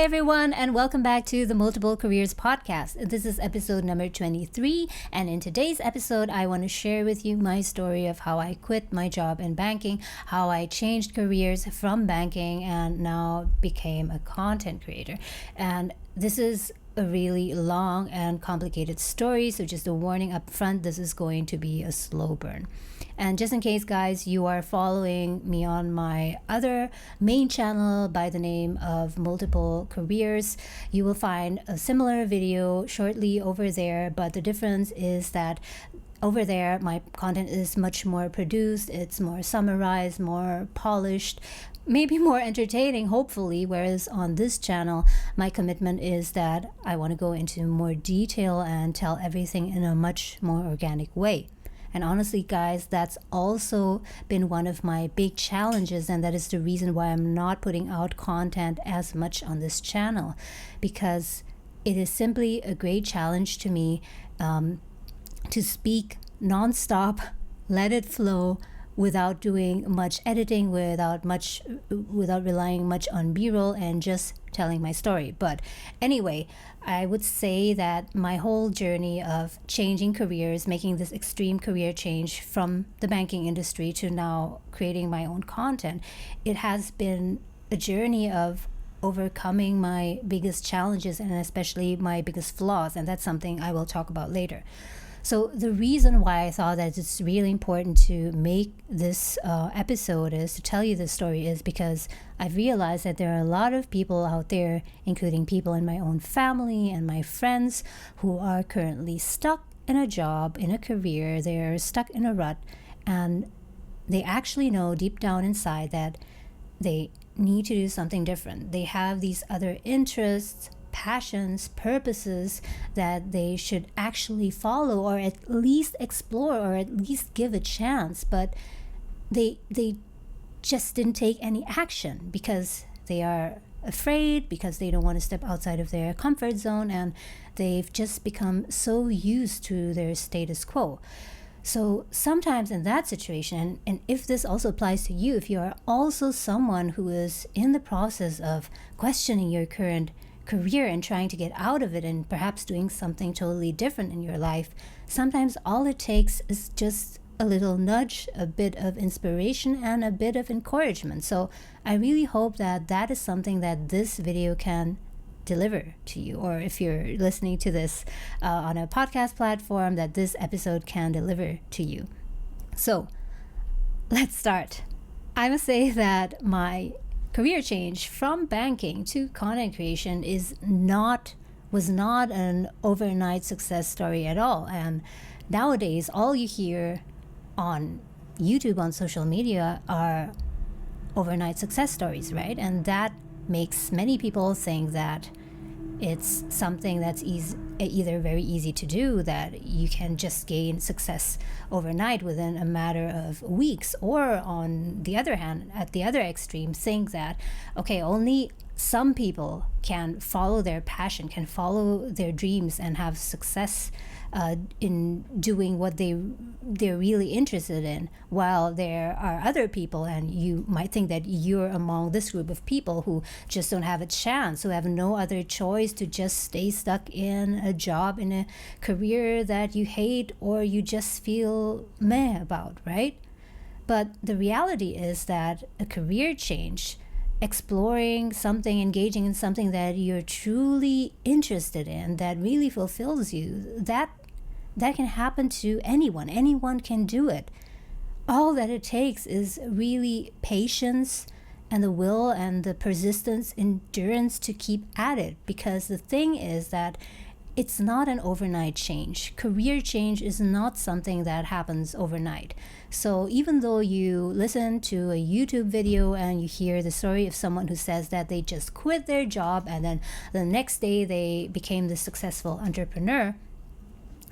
everyone, and welcome back to the Multiple Careers Podcast. This is episode number 23, and in today's episode, I want to share with you my story of how I quit my job in banking, how I changed careers from banking, and now became a content creator. And this is a really long and complicated story, so just a warning up front, this is going to be a slow burn. And just in case, guys, you are following me on my other main channel by the name of Multiple Careers, you will find a similar video shortly over there, but the difference is that over there, my content is much more produced, it's more summarized, more polished, maybe more entertaining, hopefully, whereas on this channel, my commitment is that I want to go into more detail and tell everything in a much more organic way. And honestly, guys, that's also been one of my big challenges, and that is the reason why I'm not putting out content as much on this channel, because it is simply a great challenge to me to speak nonstop, let it flow, without doing much editing, without relying much on B-roll, and just telling my story. But anyway, I would say that my whole journey of changing careers, making this extreme career change from the banking industry to now creating my own content, it has been a journey of overcoming my biggest challenges and especially my biggest flaws, and that's something I will talk about later. So the reason why I thought that it's really important to make this episode is to tell you this story is because I've realized that there are a lot of people out there, including people in my own family and my friends, who are currently stuck in a job, in a career, they're stuck in a rut, and they actually know deep down inside that they need to do something different. They have these other interests, passions, purposes that they should actually follow or at least explore or at least give a chance, but they just didn't take any action because they are afraid, because they don't want to step outside of their comfort zone, and they've just become so used to their status quo. So sometimes in that situation, and if this also applies to you, if you are also someone who is in the process of questioning your current career and trying to get out of it and perhaps doing something totally different in your life, sometimes all it takes is just a little nudge, a bit of inspiration, and a bit of encouragement. So I really hope that that is something that this video can deliver to you, or if you're listening to this on a podcast platform, that this episode can deliver to you. So let's start. I must say that my career change from banking to content creation was not an overnight success story at all. And nowadays, all you hear on YouTube, on social media, are overnight success stories, right? And that makes many people think that it's something that's either very easy to do, that you can just gain success overnight within a matter of weeks, or on the other hand, at the other extreme, think that, okay, only some people can follow their passion, can follow their dreams and have success in doing what they're really interested in, while there are other people, and you might think that you're among this group of people who just don't have a chance, who have no other choice to just stay stuck in a job, in a career that you hate or you just feel meh about, right? But the reality is that a career change, exploring something, engaging in something that you're truly interested in, that really fulfills you, that can happen to anyone. Anyone can do it. All that it takes is really patience and the will and the persistence, endurance to keep at it. Because the thing is that it's not an overnight change. Career change is not something that happens overnight. So even though you listen to a YouTube video and you hear the story of someone who says that they just quit their job and then the next day they became the successful entrepreneur,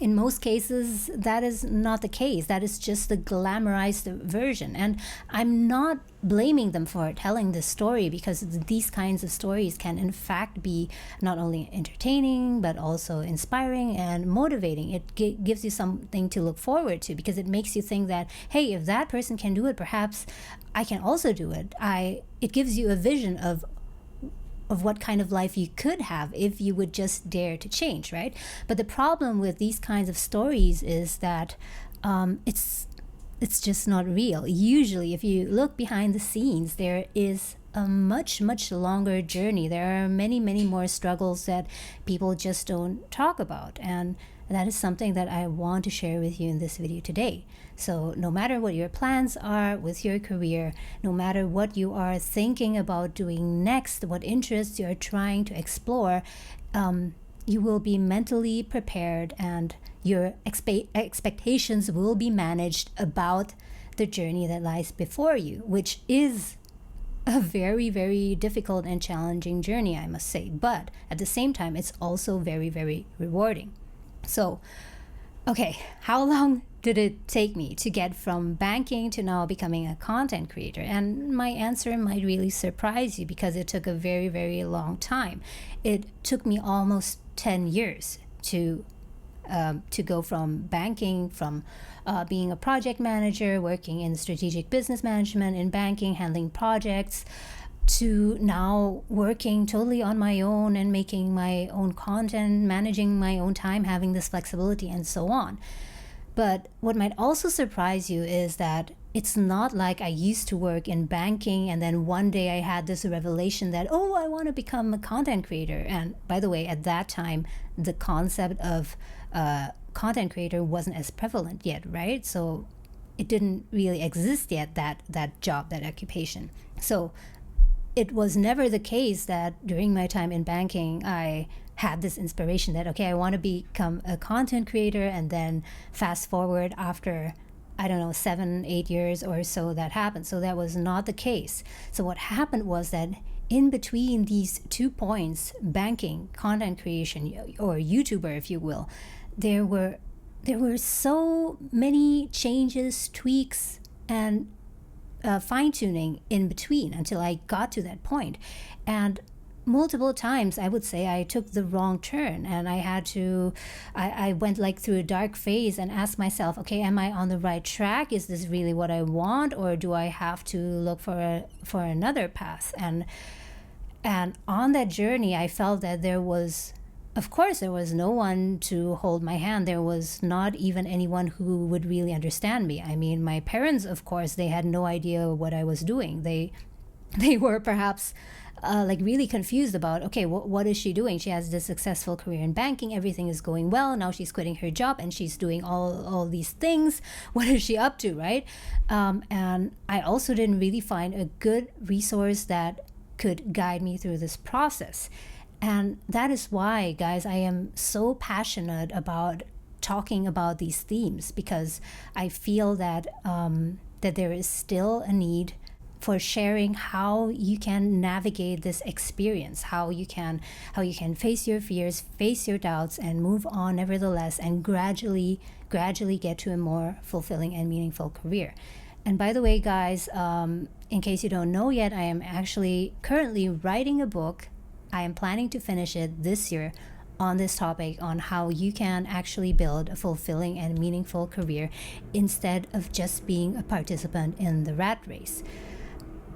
in most cases, that is not the case. That is just the glamorized version. And I'm not blaming them for telling this story, because these kinds of stories can in fact be not only entertaining, but also inspiring and motivating. It gives you something to look forward to, because it makes you think that, hey, if that person can do it, perhaps I can also do it. It gives you a vision of of what kind of life you could have if you would just dare to change, right? But the problem with these kinds of stories is that it's just not real. Usually, if you look behind the scenes, there is a much, much longer journey. There are many, many more struggles that people just don't talk about. And that is something that I want to share with you in this video today. So no matter what your plans are with your career, no matter what you are thinking about doing next, what interests you're trying to explore, you will be mentally prepared, and your expectations will be managed about the journey that lies before you, which is a very, very difficult and challenging journey, I must say. But at the same time, it's also very, very rewarding. So, okay, how long did it take me to get from banking to now becoming a content creator? And my answer might really surprise you, because it took a very, very long time. It took me almost 10 years to go from banking, from being a project manager, working in strategic business management in banking, handling projects, to now working totally on my own and making my own content, managing my own time, having this flexibility, and so on. But what might also surprise you is that it's not like I used to work in banking and then one day I had this revelation that, oh, I want to become a content creator. And by the way, at that time, the concept of content creator wasn't as prevalent yet, right? So it didn't really exist yet, that job, that occupation. So it was never the case that during my time in banking, I had this inspiration that, okay, I want to become a content creator, and then fast forward after, I don't know, 7-8 years or so that happened. So that was not the case. So what happened was that in between these 2 points, banking, content creation, or YouTuber, if you will, there were so many changes, tweaks, and fine-tuning in between until I got to that point. And multiple times, I would say, I took the wrong turn, and I went like through a dark phase and asked myself, okay, am I on the right track? Is this really what I want, or do I have to look for another path? And on that journey, I felt that there was no one to hold my hand. There was not even anyone who would really understand me. I mean, my parents, of course, they had no idea what I was doing. They were perhaps like really confused about, okay, what is she doing? She has this successful career in banking. Everything is going well. Now she's quitting her job and she's doing all these things. What is she up to, right? And I also didn't really find a good resource that could guide me through this process. And that is why, guys, I am so passionate about talking about these themes, because I feel that that there is still a need for sharing how you can navigate this experience, how you can face your fears, face your doubts, and move on nevertheless, and gradually get to a more fulfilling and meaningful career. And by the way, guys, in case you don't know yet, I am actually currently writing a book. I am planning to finish it this year on this topic, on how you can actually build a fulfilling and meaningful career instead of just being a participant in the rat race.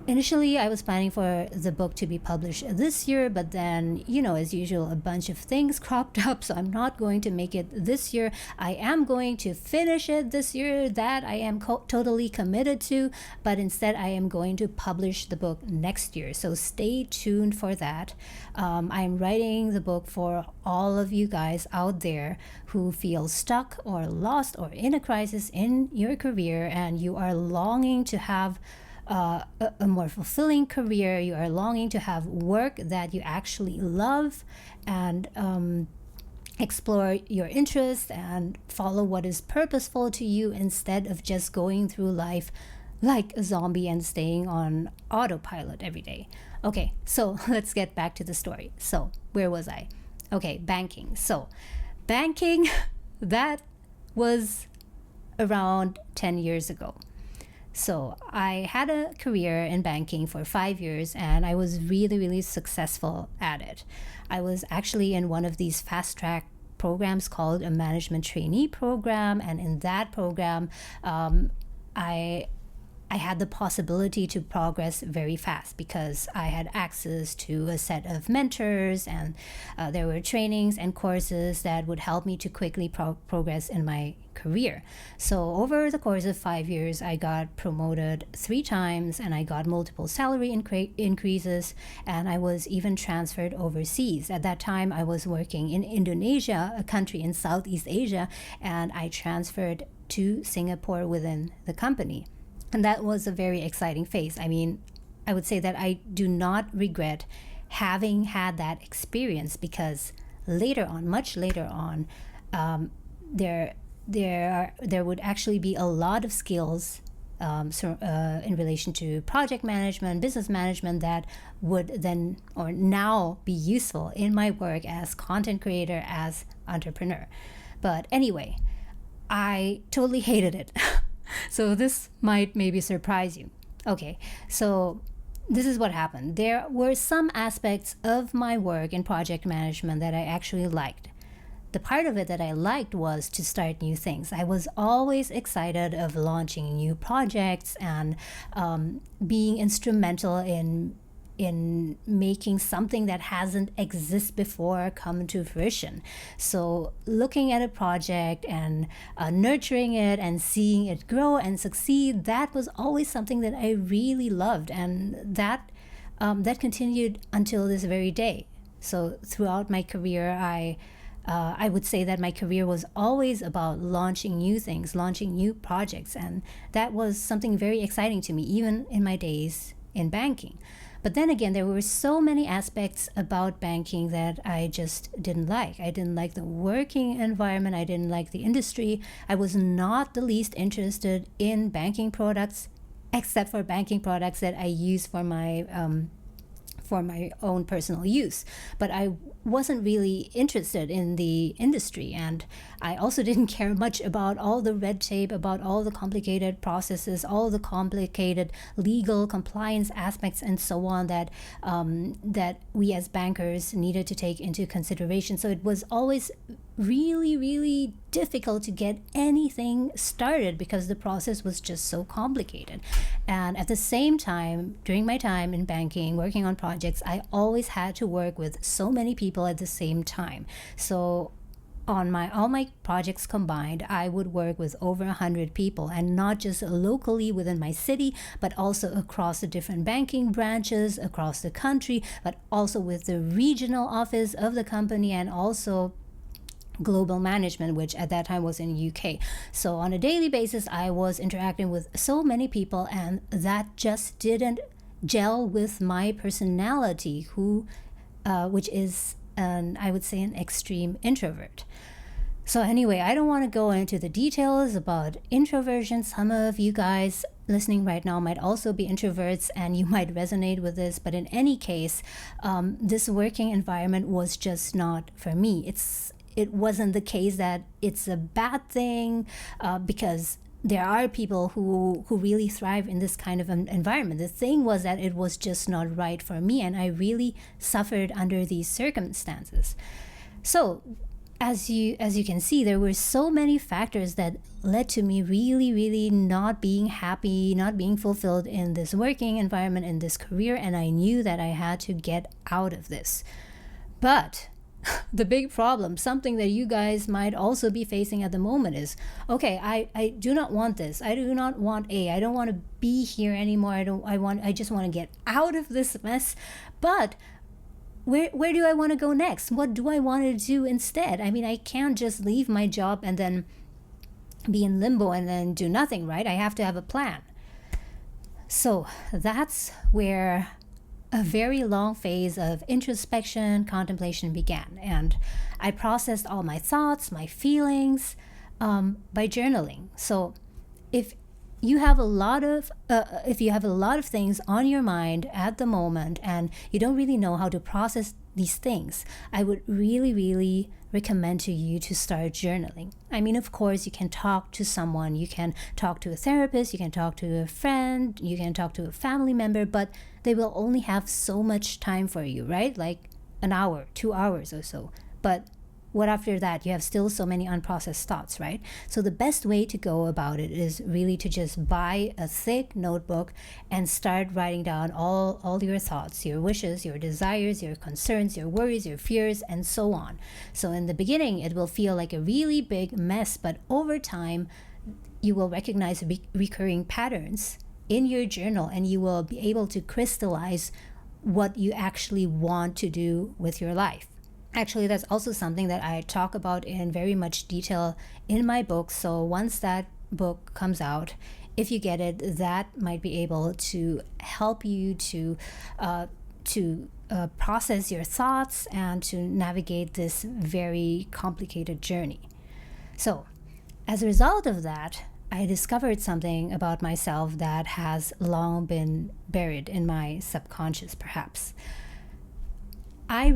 Initially, I was planning for the book to be published this year, but then, as usual, a bunch of things cropped up, so I'm not going to make it this year. I am going to finish it this year. That I am totally committed to, but instead I am going to publish the book next year, so stay tuned for that. I'm writing the book for all of you guys out there who feel stuck or lost or in a crisis in your career, and you are longing to have a more fulfilling career. You are longing to have work that you actually love, and explore your interests and follow what is purposeful to you, instead of just going through life like a zombie and staying on autopilot every day. Okay, so let's get back to the story. So where was I? Okay, banking. So banking, that was around 10 years ago. So I had a career in banking for 5 years, and I was really, really successful at it. I was actually in one of these fast track programs called a management trainee program, and in that program, I I had the possibility to progress very fast because I had access to a set of mentors, and there were trainings and courses that would help me to quickly progress in my career. So over the course of 5 years, I got promoted 3 times, and I got multiple salary increases, and I was even transferred overseas. At that time, I was working in Indonesia, a country in Southeast Asia, and I transferred to Singapore within the company. And that was a very exciting phase. I mean, I would say that I do not regret having had that experience, because later on, much later on, there would actually be a lot of skills in relation to project management, business management, that would then or now be useful in my work as content creator, as entrepreneur. But anyway, I totally hated it. So this might maybe surprise you. Okay, so this is what happened. There were some aspects of my work in project management that I actually liked. The part of it that I liked was to start new things. I was always excited of launching new projects and being instrumental in making something that hasn't existed before come to fruition. So looking at a project and nurturing it and seeing it grow and succeed, that was always something that I really loved, and that continued until this very day. So throughout my career, I would say that my career was always about launching new things, launching new projects, and that was something very exciting to me, even in my days in banking. But then again, there were so many aspects about banking that I just didn't like. I didn't like the working environment. I didn't like the industry. I was not the least interested in banking products, except for banking products that I use for my own personal use. But I wasn't really interested in the industry, and I also didn't care much about all the red tape, about all the complicated processes, all the complicated legal compliance aspects and so on that we as bankers needed to take into consideration. So it was always really, really difficult to get anything started because the process was just so complicated. And at the same time, during my time in banking, working on projects, I always had to work with so many people at the same time. So on all my projects combined, I would work with over 100 people, and not just locally within my city, but also across the different banking branches across the country, but also with the regional office of the company, and also global management, which at that time was in UK. So on a daily basis, I was interacting with so many people, and that just didn't gel with my personality, which is I would say an extreme introvert. So anyway, I don't want to go into the details about introversion. Some of you guys listening right now might also be introverts, and you might resonate with this. But in any case, this working environment was just not for me. It wasn't the case that it's a bad thing, because there are people who really thrive in this kind of an environment. The thing was that it was just not right for me, and I really suffered under these circumstances. So as you can see, there were so many factors that led to me really, really not being happy, not being fulfilled in this working environment, in this career, and I knew that I had to get out of this. But the big problem, something that you guys might also be facing at the moment, is, okay, I do not want this. I do not want I don't want to be here anymore. I just want to get out of this mess. But where do I want to go next? What do I want to do instead? I mean, I can't just leave my job and then be in limbo and then do nothing, right? I have to have a plan. So that's where a very long phase of introspection, contemplation began. And I processed all my thoughts, my feelings, by journaling. So if you have a lot of things on your mind at the moment, and you don't really know how to process these things, I would really, really recommend to you to start journaling. I mean, of course, you can talk to someone, you can talk to a therapist, you can talk to a friend, you can talk to a family member, but they will only have so much time for you, right? Like an hour, 2 hours or so. But what after that? You have still so many unprocessed thoughts, right? So the best way to go about it is really to just buy a thick notebook and start writing down all your thoughts, your wishes, your desires, your concerns, your worries, your fears, and so on. So in the beginning, it will feel like a really big mess, but over time, you will recognize recurring patterns in your journal, and you will be able to crystallize what you actually want to do with your life. Actually, that's also something that I talk about in very much detail in my book. So once that book comes out, if you get it, that might be able to help you to process your thoughts and to navigate this very complicated journey. So as a result of that, I discovered something about myself that has long been buried in my subconscious, perhaps. I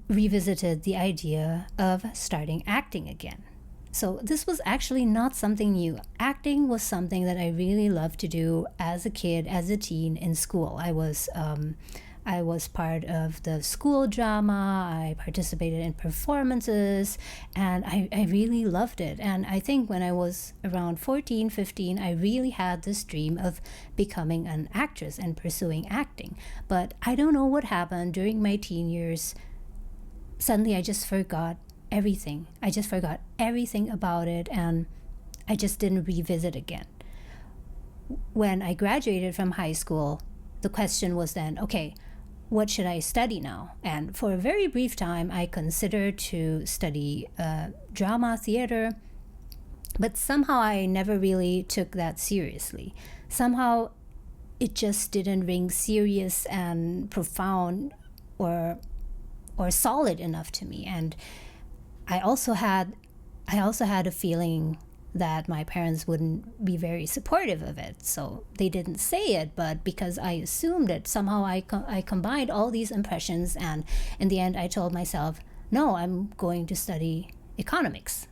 revisited the idea of starting acting again. So this was actually not something new. Acting was something that I really loved to do as a kid, as a teen in school. I was part of the school drama. I participated in performances, and I really loved it. And I think when I was around 14, 15, I really had this dream of becoming an actress and pursuing acting. But I don't know what happened during my teen years. Suddenly I just forgot everything. I just forgot everything about it, and I just didn't revisit again. When I graduated from high school, the question was then, okay, what should I study now? And for a very brief time, I considered to study drama, theater, but somehow I never really took that seriously. Somehow it just didn't ring serious and profound or solid enough to me. And I also had a feeling that my parents wouldn't be very supportive of it. So they didn't say it, but because I assumed it, somehow I combined all these impressions, and in the end I told myself, no, I'm going to study economics.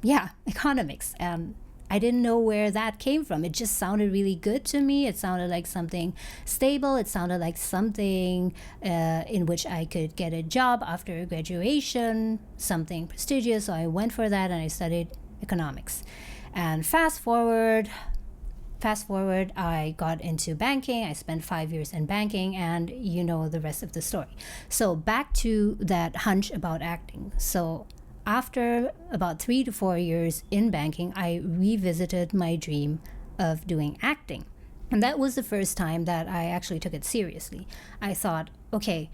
Yeah, economics. And I didn't know where that came from. It just sounded really good to me. It sounded like something stable. It sounded like something in which I could get a job after graduation, something prestigious. So I went for that and I studied economics. And fast forward, I got into banking. I spent 5 years in banking, and you know the rest of the story. So back to that hunch about acting. So after about 3 to 4 years in banking, I revisited my dream of doing acting. And that was the first time that I actually took it seriously. I thought, okay,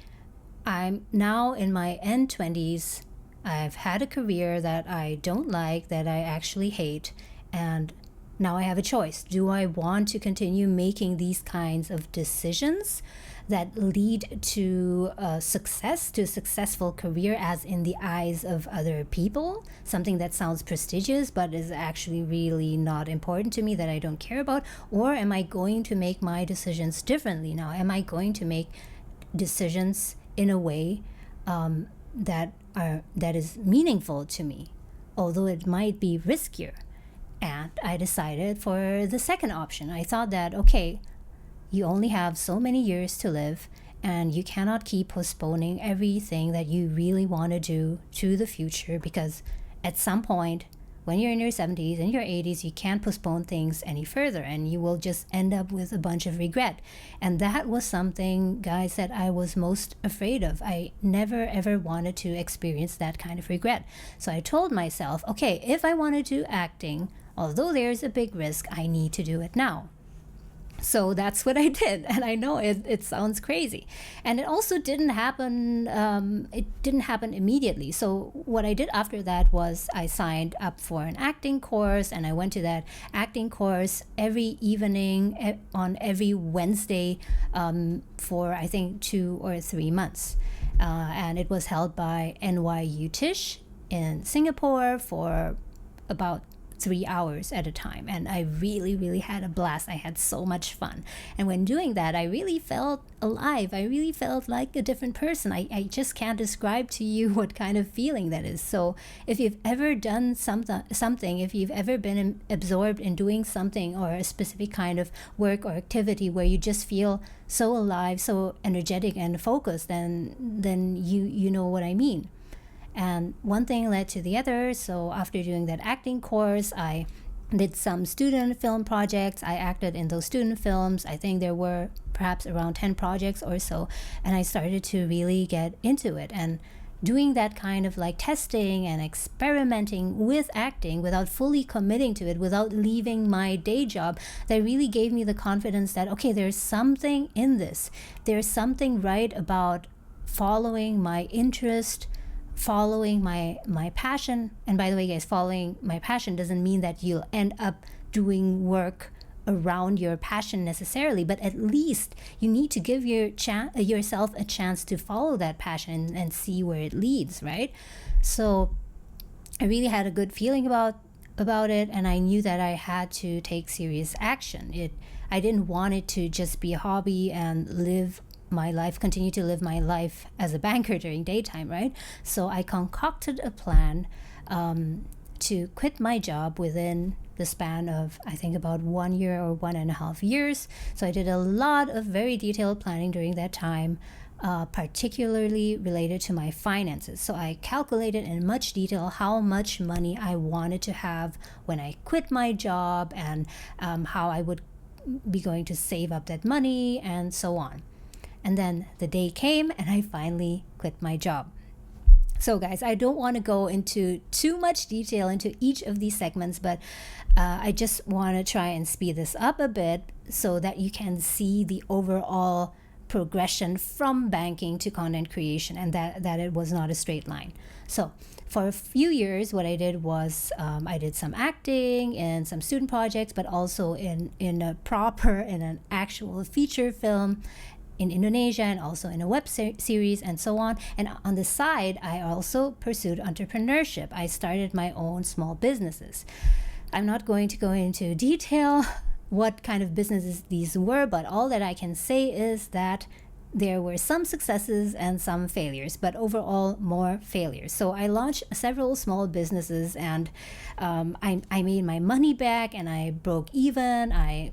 I'm now in my end 20s. I've had a career that I don't like, that I actually hate, and now I have a choice. Do I want to continue making these kinds of decisions that lead to success, to a successful career, as in the eyes of other people? Something that sounds prestigious but is actually really not important to me, that I don't care about? Or am I going to make my decisions differently now? Am I going to make decisions in a way that is meaningful to me, although it might be riskier? And I decided for the second option. I thought that, okay, you only have so many years to live, and you cannot keep postponing everything that you really want to do to the future, because at some point, when you're in your 70s and your 80s, you can't postpone things any further, and you will just end up with a bunch of regret. And that was something, guys, that I was most afraid of. I never ever wanted to experience that kind of regret. So I told myself, okay, if I want to do acting, although there's a big risk, I need to do it now. So that's what I did, and I know it sounds crazy, and it also didn't happen. It didn't happen immediately. So what I did after that was I signed up for an acting course, and I went to that acting course every evening on every Wednesday for I think 2 or 3 months, and it was held by NYU Tisch in Singapore for about 3 hours at a time, and I really had a blast. I had so much fun, and when doing that, I really felt alive. I really felt like a different person. I just can't describe to you what kind of feeling that is. So if you've ever done something, if you've ever been absorbed in doing something or a specific kind of work or activity where you just feel so alive, so energetic and focused, then you know what I mean. And one thing led to the other. So after doing that acting course, I did some student film projects. I acted in those student films. I think there were perhaps around 10 projects or so. And I started to really get into it. And doing that kind of like testing and experimenting with acting without fully committing to it, without leaving my day job, that really gave me the confidence that, okay, there's something in this. There's something right about following my interest, following my passion. And by the way, guys, following my passion doesn't mean that you'll end up doing work around your passion necessarily, but at least you need to give yourself a chance to follow that passion and see where it leads, right? So I really had a good feeling about it, and I knew that I had to take serious action. I didn't want it to just be a hobby and continue to live my life as a banker during daytime, right? So I concocted a plan to quit my job within the span of, I think, about 1 year or 1.5 years. So I did a lot of very detailed planning during that time, particularly related to my finances. So I calculated in much detail how much money I wanted to have when I quit my job, and how I would be going to save up that money and so on. And then the day came and I finally quit my job. So guys, I don't want to go into too much detail into each of these segments, but I just want to try and speed this up a bit so that you can see the overall progression from banking to content creation, and that it was not a straight line. So for a few years, what I did was I did some acting and some student projects, but also in an actual feature film in Indonesia, and also in a web series and so on. And on the side, I also pursued entrepreneurship. I started my own small businesses. I'm not going to go into detail what kind of businesses these were, but all that I can say is that there were some successes and some failures, but overall more failures. So I launched several small businesses, and I made my money back, and I broke even. I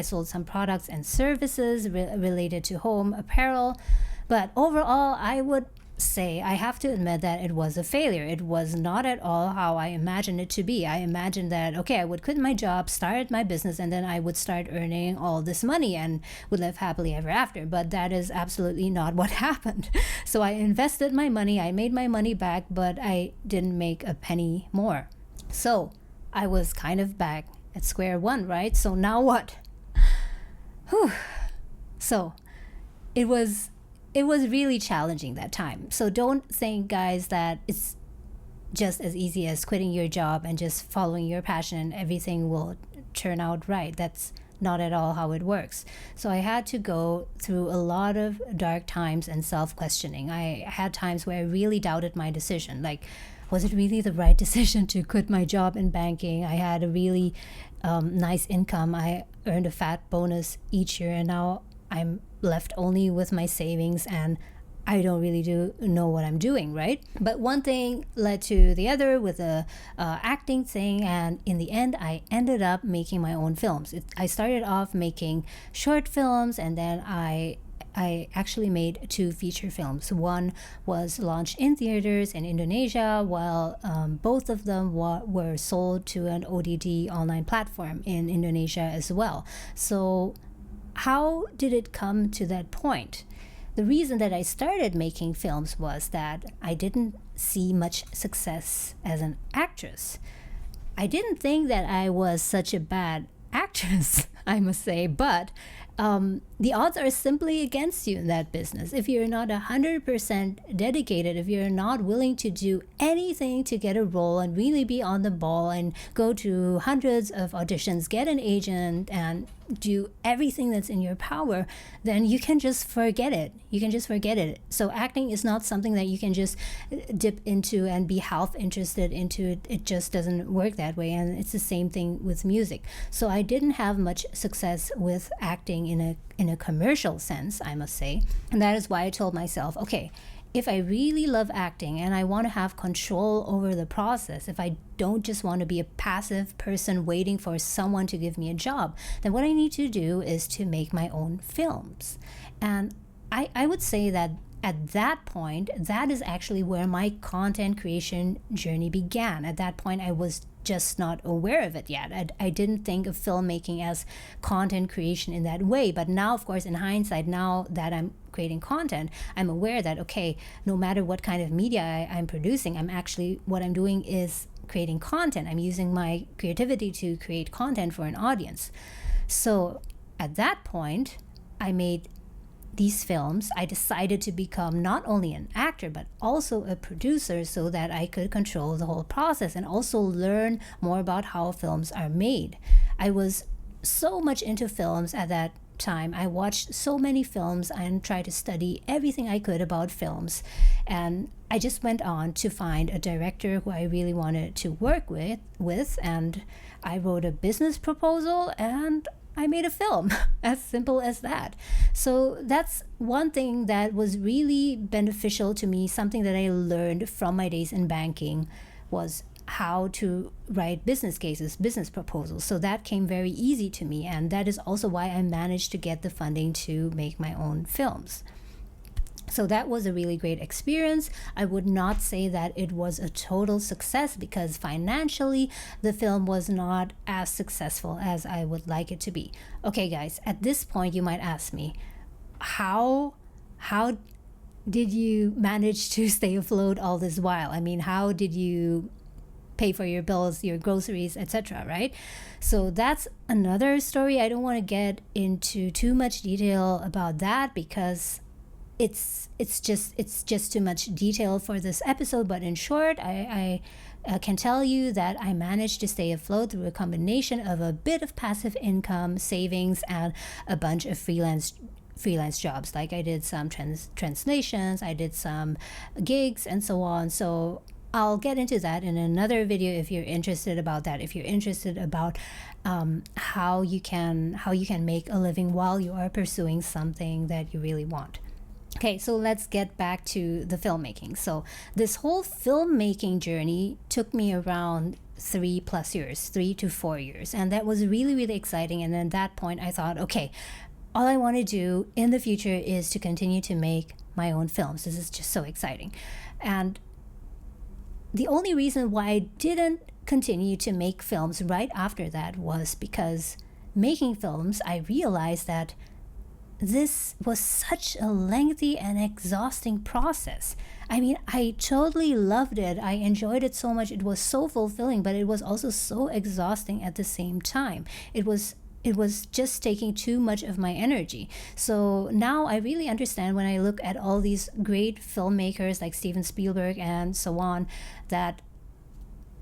sold some products and services related to home apparel. But overall, I would say, I have to admit that it was a failure. It was not at all how I imagined it to be. I imagined that, okay, I would quit my job, start my business, and then I would start earning all this money and would live happily ever after. But that is absolutely not what happened. So I invested my money, I made my money back, but I didn't make a penny more. So I was kind of back at square one, right? So now what? Whew. So it was really challenging that time. So don't think, guys, that it's just as easy as quitting your job and just following your passion and everything will turn out right. That's not at all how it works. So I had to go through a lot of dark times and self-questioning. I had times where I really doubted my decision. Like, was it really the right decision to quit my job in banking? I had a really nice income. I earned a fat bonus each year, and now I'm left only with my savings, and I don't really know what I'm doing, right? But one thing led to the other with the acting thing, and in the end, I ended up making my own films. I started off making short films, and then I actually made 2 feature films. One was launched in theaters in Indonesia, while both of them were sold to an OTT online platform in Indonesia as well. So how did it come to that point? The reason that I started making films was that I didn't see much success as an actress. I didn't think that I was such a bad actress, I must say, but the odds are simply against you in that business. If you're not 100% dedicated, if you're not willing to do anything to get a role and really be on the ball and go to hundreds of auditions, get an agent, and do everything that's in your power, then you can just forget it. So acting is not something that you can just dip into and be half interested into. It just doesn't work that way. And it's the same thing with music. So I didn't have much success with acting in a commercial sense, I must say. And that is why I told myself, okay, if I really love acting and I want to have control over the process, if I don't just want to be a passive person waiting for someone to give me a job, then what I need to do is to make my own films. And I would say that at that point, that is actually where my content creation journey began. At that point, I was just not aware of it yet. I didn't think of filmmaking as content creation in that way. But now, of course, in hindsight, now that I'm creating content, I'm aware that, okay, no matter what kind of media I'm producing, what I'm doing is creating content. I'm using my creativity to create content for an audience. So at that point, I made these films. I decided to become not only an actor but also a producer so that I could control the whole process and also learn more about how films are made. I was so much into films at that time. I watched so many films and tried to study everything I could about films. And I just went on to find a director who I really wanted to work with, and I wrote a business proposal and I made a film. As simple as that. So that's one thing that was really beneficial to me. Something that I learned from my days in banking was how to write business cases, business proposals. So that came very easy to me, and that is also why I managed to get the funding to make my own films. So that was a really great experience. I would not say that it was a total success because financially the film was not as successful as I would like it to be. Okay, guys, at this point you might ask me, how did you manage to stay afloat all this while? I mean, how did you pay for your bills, your groceries, etc., right? So that's another story. I don't want to get into too much detail about that because it's just too much detail for this episode. But in short, I can tell you that I managed to stay afloat through a combination of a bit of passive income, savings, and a bunch of freelance jobs. Like I did some translations, I did some gigs, and so on. So I'll get into that in another video if you're interested about that. If you're interested about how you can make a living while you are pursuing something that you really want. Okay, so let's get back to the filmmaking. So this whole filmmaking journey took me around 3+ years, 3 to 4 years. And that was really, really exciting. And at that point, I thought, okay, all I want to do in the future is to continue to make my own films. This is just so exciting. And the only reason why I didn't continue to make films right after that was because making films, I realized that this was such a lengthy and exhausting process. I mean, I totally loved it. I enjoyed it so much. It was so fulfilling, but it was also so exhausting at the same time. It was just taking too much of my energy. So now I really understand when I look at all these great filmmakers like Steven Spielberg and so on, that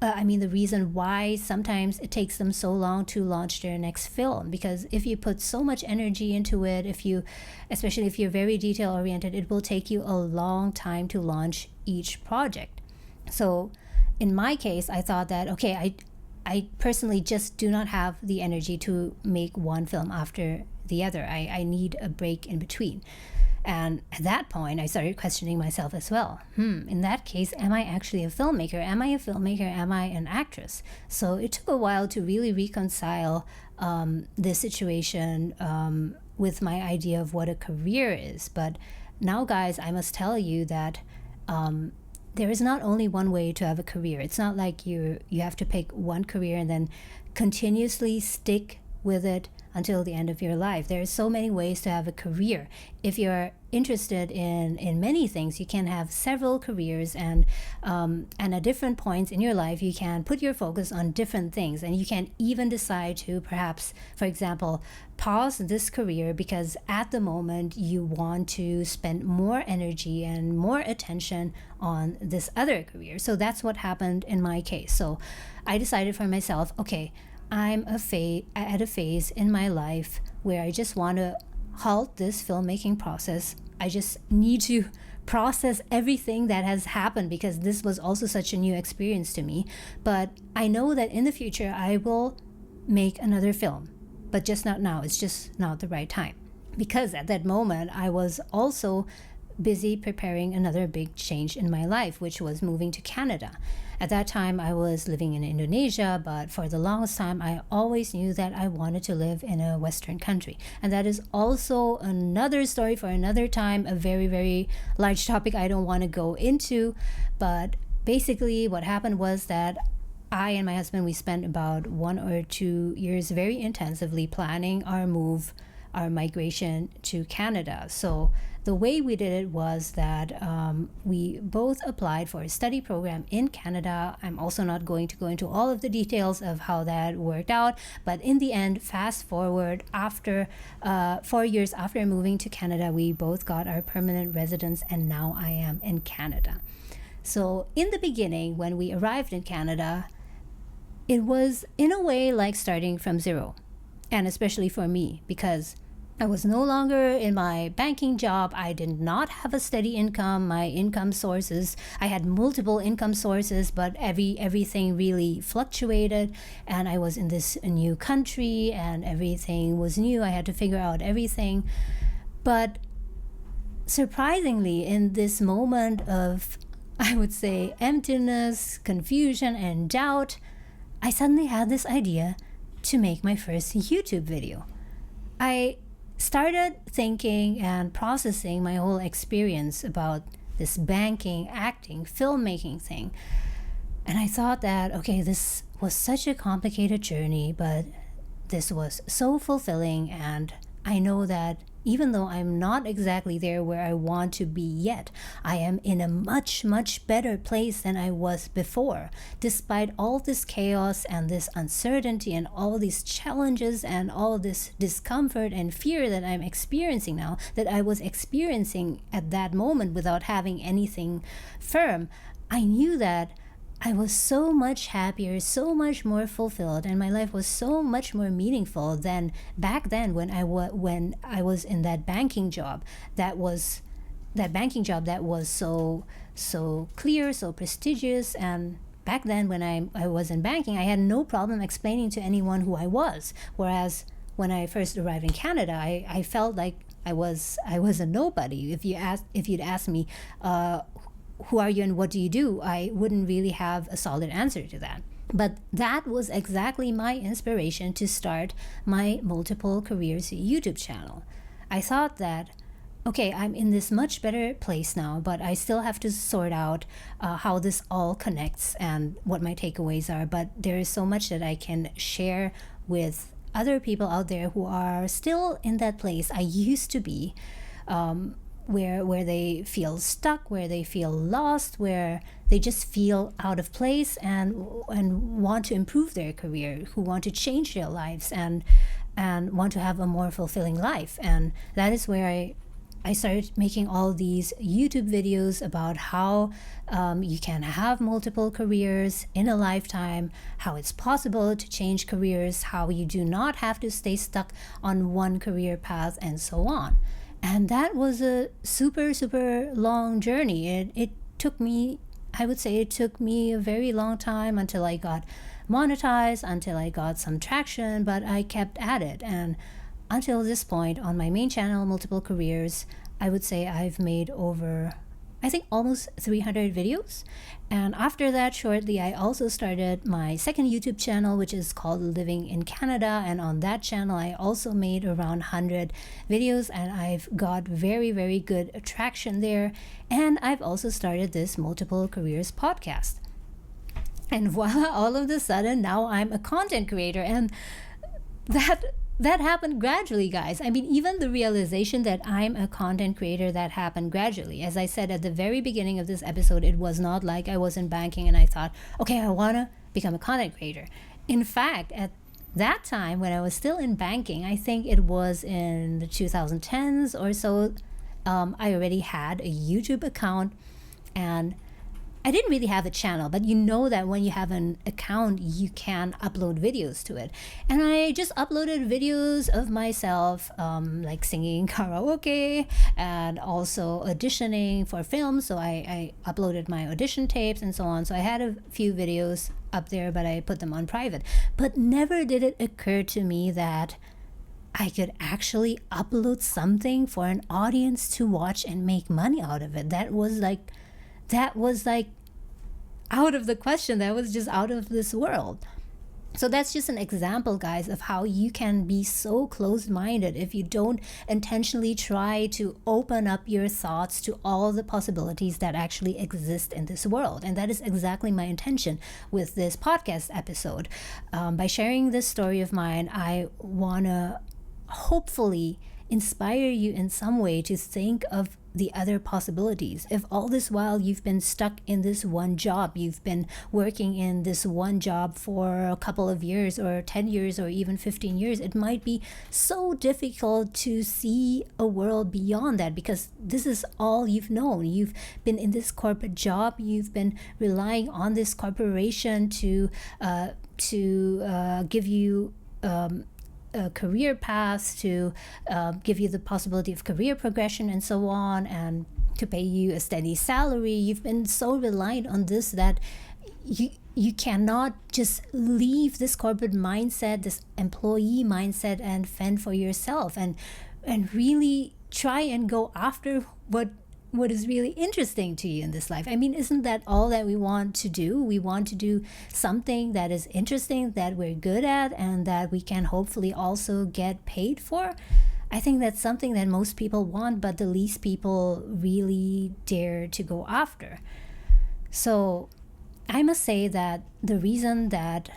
the reason why sometimes it takes them so long to launch their next film, because if you put so much energy into it, especially if you're very detail oriented, it will take you a long time to launch each project. So in my case, I thought that, okay, I personally just do not have the energy to make one film after the other. I need a break in between. And at that point, I started questioning myself as well. In that case, am I actually a filmmaker? Am I a filmmaker? Am I an actress? So it took a while to really reconcile this situation with my idea of what a career is. But now, guys, I must tell you that there is not only one way to have a career. It's not like you have to pick one career and then continuously stick with it until the end of your life. There are so many ways to have a career. If you're interested in many things, you can have several careers, and at different points in your life, you can put your focus on different things, and you can even decide to perhaps, for example, pause this career because at the moment you want to spend more energy and more attention on this other career. So that's what happened in my case. So I decided for myself, okay, I'm at a phase in my life where I just want to halt this filmmaking process. I just need to process everything that has happened because this was also such a new experience to me. But I know that in the future I will make another film, but just not now. It's just not the right time. Because at that moment I was also busy preparing another big change in my life, which was moving to Canada. At that time, I was living in Indonesia, but for the longest time, I always knew that I wanted to live in a Western country. And that is also another story for another time, a very, very large topic I don't want to go into. But basically, what happened was that I and my husband, we spent about 1 or 2 years very intensively planning our move, our migration to Canada. So the way we did it was that we both applied for a study program in Canada. I'm also not going to go into all of the details of how that worked out, but in the end, fast forward, after 4 years after moving to Canada, we both got our permanent residence, and now I am in Canada. So in the beginning, when we arrived in Canada, it was in a way like starting from zero, and especially for me, because I was no longer in my banking job. I did not have a steady income. My income sources, I had multiple income sources, but everything really fluctuated. And I was in this new country and everything was new. I had to figure out everything. But surprisingly, in this moment of, I would say, emptiness, confusion, and doubt, I suddenly had this idea to make my first YouTube video. I started thinking and processing my whole experience about this banking, acting, filmmaking thing. And I thought that, okay, this was such a complicated journey, but this was so fulfilling. And I know that even though I'm not exactly there where I want to be yet, I am in a much, much better place than I was before. Despite all this chaos and this uncertainty and all these challenges and all this discomfort and fear that I'm experiencing now, that I was experiencing at that moment without having anything firm, I knew that I was so much happier, so much more fulfilled, and my life was so much more meaningful than back then when I was in that banking job. That banking job that was so clear, so prestigious. And back then when I was in banking, I had no problem explaining to anyone who I was. Whereas when I first arrived in Canada, I felt like I was a nobody. If you'd asked me, who are you and what do you do, I wouldn't really have a solid answer to that. But that was exactly my inspiration to start my Multiple Careers YouTube channel. I thought that, okay, I'm in this much better place now, but I still have to sort out how this all connects and what my takeaways are. But there is so much that I can share with other people out there who are still in that place I used to be, where they feel stuck, where they feel lost, where they just feel out of place and want to improve their career, who want to change their lives and want to have a more fulfilling life. And that is where I started making all these YouTube videos about how you can have multiple careers in a lifetime, how it's possible to change careers, how you do not have to stay stuck on one career path, and so on. And that was a super, super long journey. It took me, I would say it took me a very long time until I got monetized, until I got some traction, but I kept at it. And until this point on my main channel, Multiple Careers, I would say I've made over, I think, almost 300 videos. And after that, shortly, I also started my second YouTube channel, which is called Living in Canada. And on that channel, I also made around 100 videos, and I've got very, very good traction there. And I've also started this Multiple Careers podcast. And voila, all of a sudden, now I'm a content creator. And that happened gradually, guys. I mean, even the realization that I'm a content creator, that happened gradually. As I said at the very beginning of this episode, it was not like I was in banking and I thought, okay, I want to become a content creator. In fact, at that time when I was still in banking, I think it was in the 2010s or so, I already had a YouTube account, and I didn't really have a channel, but you know that when you have an account, you can upload videos to it. And I just uploaded videos of myself, like singing karaoke and also auditioning for films. So I uploaded my audition tapes and so on. So I had a few videos up there, but I put them on private. But never did it occur to me that I could actually upload something for an audience to watch and make money out of it. That was like out of the question. That was just out of this world. So that's just an example, guys, of how you can be so closed-minded if you don't intentionally try to open up your thoughts to all the possibilities that actually exist in this world. And that is exactly my intention with this podcast episode. By sharing this story of mine, I want to hopefully inspire you in some way to think of the other possibilities. If all this while you've been stuck in this one job, you've been working in this one job for a couple of years or 10 years or even 15 years, it might be so difficult to see a world beyond that, because this is all you've known. You've been in this corporate job, you've been relying on this corporation to give you career paths, to give you the possibility of career progression and so on, and to pay you a steady salary. You've been so reliant on this that you cannot just leave this corporate mindset, this employee mindset, and fend for yourself and really try and go after what is really interesting to you in this life. I mean, isn't that all that we want to do? We want to do something that is interesting, that we're good at, and that we can hopefully also get paid for. I think that's something that most people want, but the least people really dare to go after. So I must say that the reason that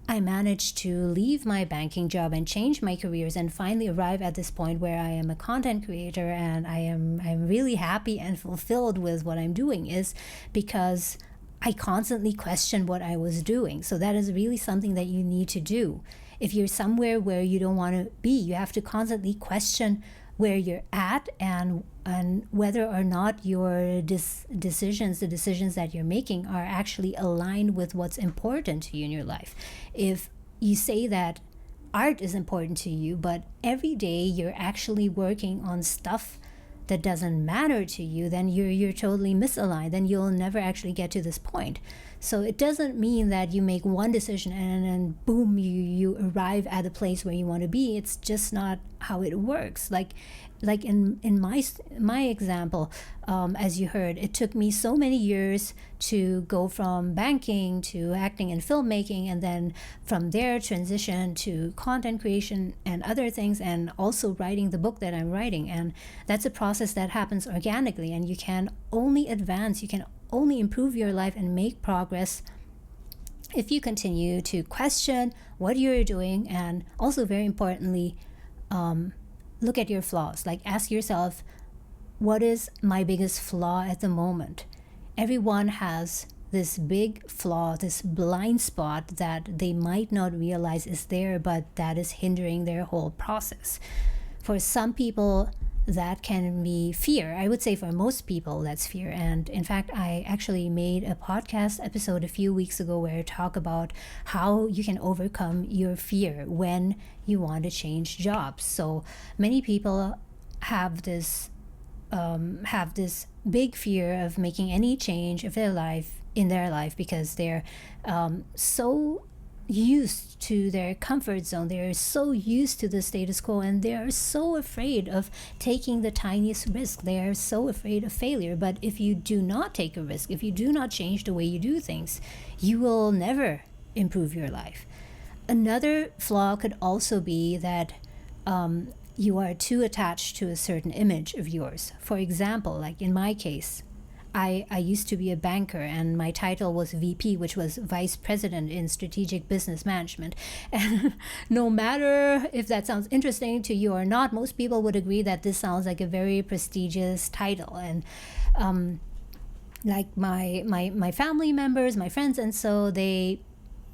I managed to leave my banking job and change my careers and finally arrive at this point where I am a content creator and I'm really happy and fulfilled with what I'm doing is because I constantly questioned what I was doing. So that is really something that you need to do. If you're somewhere where you don't want to be, you have to constantly question where you're at and whether or not your decisions, the decisions that you're making, are actually aligned with what's important to you in your life. If you say that art is important to you, but every day you're actually working on stuff that doesn't matter to you, then you're totally misaligned. Then you'll never actually get to this point. So it doesn't mean that you make one decision and then boom, you arrive at a place where you want to be. It's just not how it works. Like in my example, as you heard, it took me so many years to go from banking to acting and filmmaking, and then from there transition to content creation and other things, and also writing the book that I'm writing. And that's a process that happens organically, and you can only advance, you can only improve your life and make progress if you continue to question what you're doing, and also very importantly, look at your flaws. Like, ask yourself, what is my biggest flaw at the moment? Everyone has this big flaw, this blind spot that they might not realize is there, but that is hindering their whole process. For some people, that can be fear. I would say for most people, that's fear. And in fact, I actually made a podcast episode a few weeks ago where I talk about how you can overcome your fear when you want to change jobs. So many people have this big fear of making any change of their life in their life because they're so used to their comfort zone. They're so used to the status quo, and they're so afraid of taking the tiniest risk. They're so afraid of failure. But if you do not take a risk, if you do not change the way you do things, you will never improve your life. Another flaw could also be that you are too attached to a certain image of yours. For example, like in my case, I used to be a banker, and my title was VP, which was Vice President in Strategic Business Management. And no matter if that sounds interesting to you or not, most people would agree that this sounds like a very prestigious title. And like my family members, my friends, and so they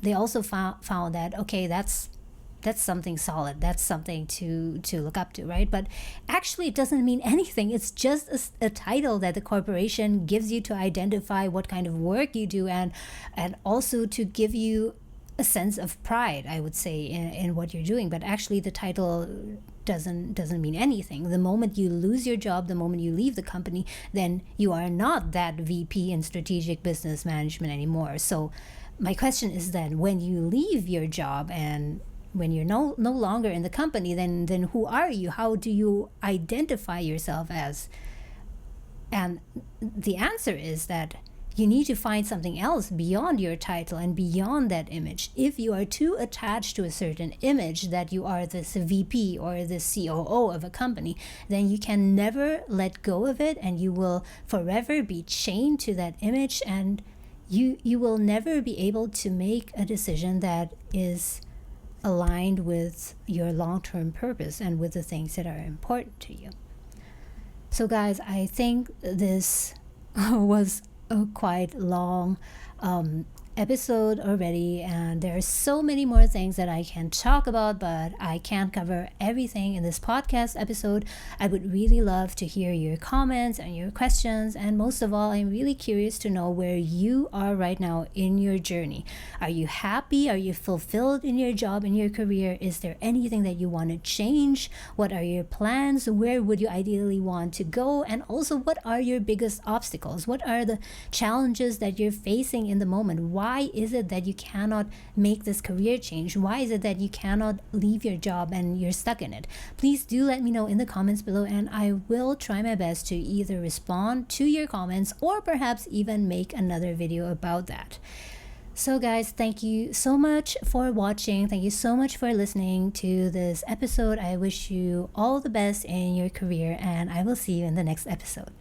also found that, okay, that's something solid. That's something to look up to, right? But actually, it doesn't mean anything. It's just a title that the corporation gives you to identify what kind of work you do, and also to give you a sense of pride, I would say, in what you're doing. But actually, the title doesn't mean anything. The moment you lose your job, the moment you leave the company, then you are not that VP in Strategic Business Management anymore. So my question is then, when you leave your job and when you're no longer in the company, then who are you? How do you identify yourself as? And the answer is that you need to find something else beyond your title and beyond that image. If you are too attached to a certain image that you are this VP or the COO of a company, then you can never let go of it, and you will forever be chained to that image, and you will never be able to make a decision that is aligned with your long-term purpose and with the things that are important to you. So guys, I think this was a quite long episode already, and there are so many more things that I can talk about, but I can't cover everything in this podcast episode. I would really love to hear your comments and your questions, and most of all, I'm really curious to know where you are right now in your journey. Are you happy? Are you fulfilled in your job, in your career? Is there anything that you want to change? What are your plans? Where would you ideally want to go? And also, what are your biggest obstacles? What are the challenges that you're facing in the moment? Why is it that you cannot make this career change? Why is it that you cannot leave your job and you're stuck in it? Please do let me know in the comments below, and I will try my best to either respond to your comments or perhaps even make another video about that. So guys, thank you so much for watching. Thank you so much for listening to this episode. I wish you all the best in your career, and I will see you in the next episode.